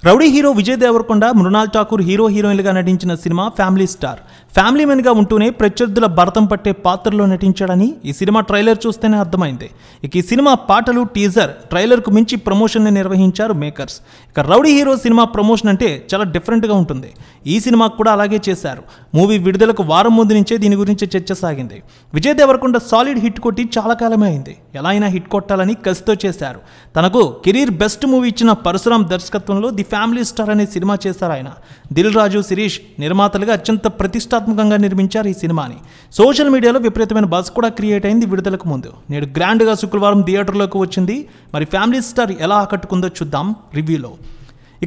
Rowdy hero Vijay Deverakonda, Mrunal Thakur hero హీరోయిన్లుగా నటించిన సినిమా ఫ్యామిలీ స్టార్. ఫ్యామిలీ మెన్గా ఉంటూనే ప్రత్యర్థుల భరతం పట్టే పాత్రలో నటించాడని ఈ సినిమా ట్రైలర్ చూస్తేనే అర్థమైంది. ఇక ఈ సినిమా పాటలు, టీజర్, ట్రైలర్కు మించి ప్రమోషన్ని నిర్వహించారు మేకర్స్. ఇక రౌడీ హీరో సినిమా ప్రమోషన్ అంటే చాలా డిఫరెంట్గా ఉంటుంది. ఈ సినిమాకు కూడా అలాగే చేశారు. మూవీ విడుదలకు వారం ముందు నుంచే దీని గురించి చర్చ సాగింది. విజయ్ దేవరకొండ సాలిడ్ హిట్ కొట్టి చాలా కాలమే అయింది. ఎలా అయినా హిట్ కొట్టాలని కసితో చేశారు. తనకు కెరీర్ బెస్ట్ మూవీ ఇచ్చిన పరశురామ్ దర్శకత్వంలో ది ఫ్యామిలీ స్టార్ అనే సినిమా చేశారు ఆయన. దిల్ రాజు, శిరీష్ నిర్మాతలుగా అత్యంత ప్రతిష్టాత్మకంగా నిర్మించారు ఈ సినిమాని. సోషల్ మీడియాలో విపరీతమైన బజ్ కూడా క్రియేట్ అయింది విడుదలకు ముందు. నేడు గ్రాండ్గా శుక్రవారం థియేటర్లోకి వచ్చింది. మరి ఫ్యామిలీ స్టార్ ఎలా ఆకట్టుకుందో చూద్దాం రివ్యూలో.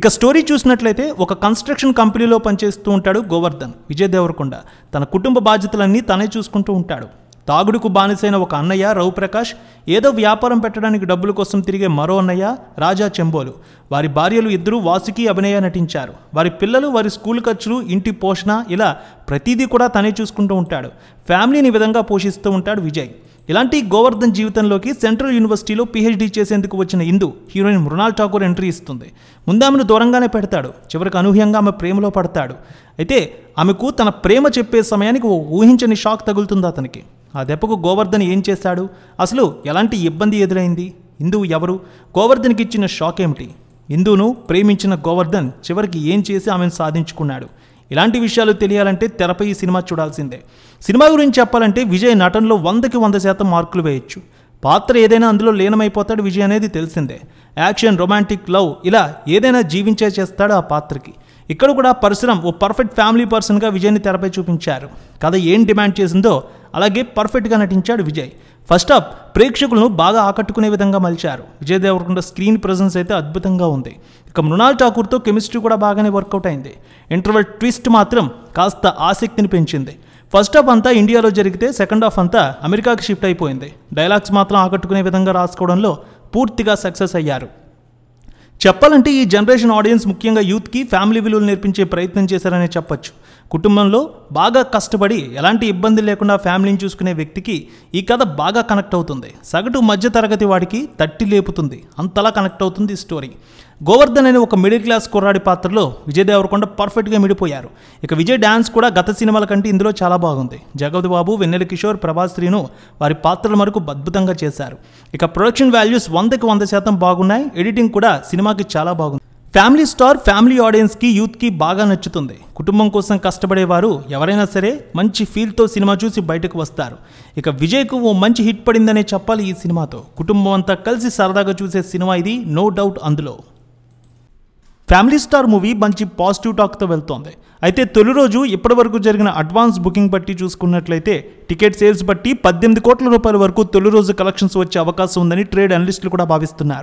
ఇక స్టోరీ చూసినట్లయితే ఒక కన్స్ట్రక్షన్ కంపెనీలో పనిచేస్తూ ఉంటాడు గోవర్ధన్. విజయ్ దేవరకొండ తన కుటుంబ బాధ్యతలన్నీ తనే చూసుకుంటూ ఉంటాడు. తాగుడుకు బానిసైన ఒక అన్నయ్య రవి ప్రకాష్, ఏదో వ్యాపారం పెట్టడానికి డబ్బుల కోసం తిరిగే మరో అన్నయ్య రాజా చెంబోలు. వారి భార్యలు ఇద్దరు వాసుకి, అభినయ నటించారు. వారి పిల్లలు, వారి స్కూల్ ఖర్చులు, ఇంటి పోషణ, ఇలా ప్రతిదీ కూడా తనే చూసుకుంటూ ఉంటాడు. ఫ్యామిలీని విధంగా పోషిస్తూ ఉంటాడు విజయ్. ఇలాంటి గోవర్ధన్ జీవితంలోకి సెంట్రల్ యూనివర్సిటీలో PhD చేసేందుకు వచ్చిన ఇందు హీరోయిన్ మృణాల్ ఠాకూర్ ఎంట్రీ ఇస్తుంది. ముందామెను దూరంగానే పెడతాడు. చివరికి అనూహ్యంగా ఆమె ప్రేమలో పడతాడు. అయితే ఆమెకు తన ప్రేమ చెప్పే సమయానికి ఓ ఊహించని షాక్ తగులుతుంది అతనికి. ఆ దెబ్బకు గోవర్ధన్ ఏం చేశాడు? అసలు ఎలాంటి ఇబ్బంది ఎదురైంది? ఇందు ఎవరు? గోవర్ధన్కి ఇచ్చిన షాక్ ఏమిటి? ఇందును ప్రేమించిన గోవర్ధన్ చివరికి ఏం చేసి ఆమెను సాధించుకున్నాడు? ఇలాంటి విషయాలు తెలియాలంటే తెరపై ఈ సినిమా చూడాల్సిందే. సినిమా గురించి చెప్పాలంటే విజయ్ నటనలో 100కి 100% మార్కులు వేయొచ్చు. పాత్ర ఏదైనా అందులో లీనమైపోతాడు విజయ్ అనేది తెలిసిందే. యాక్షన్, రొమాంటిక్, లవ్, ఇలా ఏదైనా జీవించే చేస్తాడు ఆ పాత్రకి. ఇక్కడ కూడా పరశురామ్ ఓ పర్ఫెక్ట్ ఫ్యామిలీ పర్సన్గా విజయ్ని తెరపై చూపించారు. కథ ఏం డిమాండ్ చేసిందో అలాగే పర్ఫెక్ట్గా నటించాడు విజయ్. ఫస్ట్ హాఫ్ ప్రేక్షకులను బాగా ఆకట్టుకునే విధంగా మలిచారు. విజయ్ దేవరకొండ స్క్రీన్ ప్రెజెన్స్ అయితే అద్భుతంగా ఉంది. ఇక మృణాల్ ఠాకూర్తో కెమిస్ట్రీ కూడా బాగానే వర్కౌట్ అయింది. ఇంటర్వెల్ ట్విస్ట్ మాత్రం కాస్త ఆసక్తిని పెంచింది. ఫస్ట్ హాఫ్ అంతా ఇండియాలో జరిగితే సెకండ్ హాఫ్ అంతా అమెరికాకి షిఫ్ట్ అయిపోయింది. డైలాగ్స్ మాత్రం ఆకట్టుకునే విధంగా రాసుకోవడంలో పూర్తిగా సక్సెస్ అయ్యారు. చెప్పాలంటే ఈ జనరేషన్ ఆడియన్స్, ముఖ్యంగా యూత్కి ఫ్యామిలీ విలువలు నేర్పించే ప్రయత్నం చేశారనే చెప్పొచ్చు. కుటుంబంలో బాగా కష్టపడి ఎలాంటి ఇబ్బంది లేకుండా ఫ్యామిలీని చూసుకునే వ్యక్తికి ఈ కథ బాగా కనెక్ట్ అవుతుంది. సగటు మధ్య తరగతి వాడికి తట్టి లేపుతుంది. అంతలా కనెక్ట్ అవుతుంది ఈ స్టోరీ. గోవర్ధన్ అనే ఒక మిడిల్ క్లాస్ కుర్రాడి పాత్రలో విజయ్ దేవరకొండ పర్ఫెక్ట్గా మిడిపోయారు. ఇక విజయ్ డ్యాన్స్ కూడా గత సినిమాల కంటే ఇందులో చాలా బాగుంది. జగపతి బాబు, వెన్నెల కిషోర్, ప్రభాస్, శ్రీను వారి పాత్రల వరకు అద్భుతంగా చేశారు. ఇక ప్రొడక్షన్ వాల్యూస్ 100కి 100% బాగున్నాయి. ఎడిటింగ్ కూడా సినిమాకి చాలా బాగుంది. ఫ్యామిలీ స్టార్ ఫ్యామిలీ ఆడియన్స్కి, యూత్కి బాగా నచ్చుతుంది. కుటుంబం కోసం కష్టపడేవారు ఎవరైనా సరే మంచి ఫీల్తో సినిమా చూసి బయటకు వస్తారు. ఇక విజయ్కు ఓ మంచి హిట్ పడిందనే చెప్పాలి ఈ సినిమాతో. కుటుంబం అంతా కలిసి సరదాగా చూసే సినిమా ఇది, నో డౌట్ అందులో. ఫ్యామిలీ స్టార్ మూవీ మంచి పాజిటివ్ టాక్తో వెళ్తోంది. అయితే తొలి రోజు ఇప్పటి వరకు జరిగిన అడ్వాన్స్ బుకింగ్ బట్టి చూసుకున్నట్లయితే టికెట్ సేల్స్ బట్టి 18 కోట్ల రూపాయల వరకు తొలి రోజు కలెక్షన్స్ వచ్చే అవకాశం ఉందని ట్రేడ్ అనలిస్టులు కూడా భావిస్తున్నారు.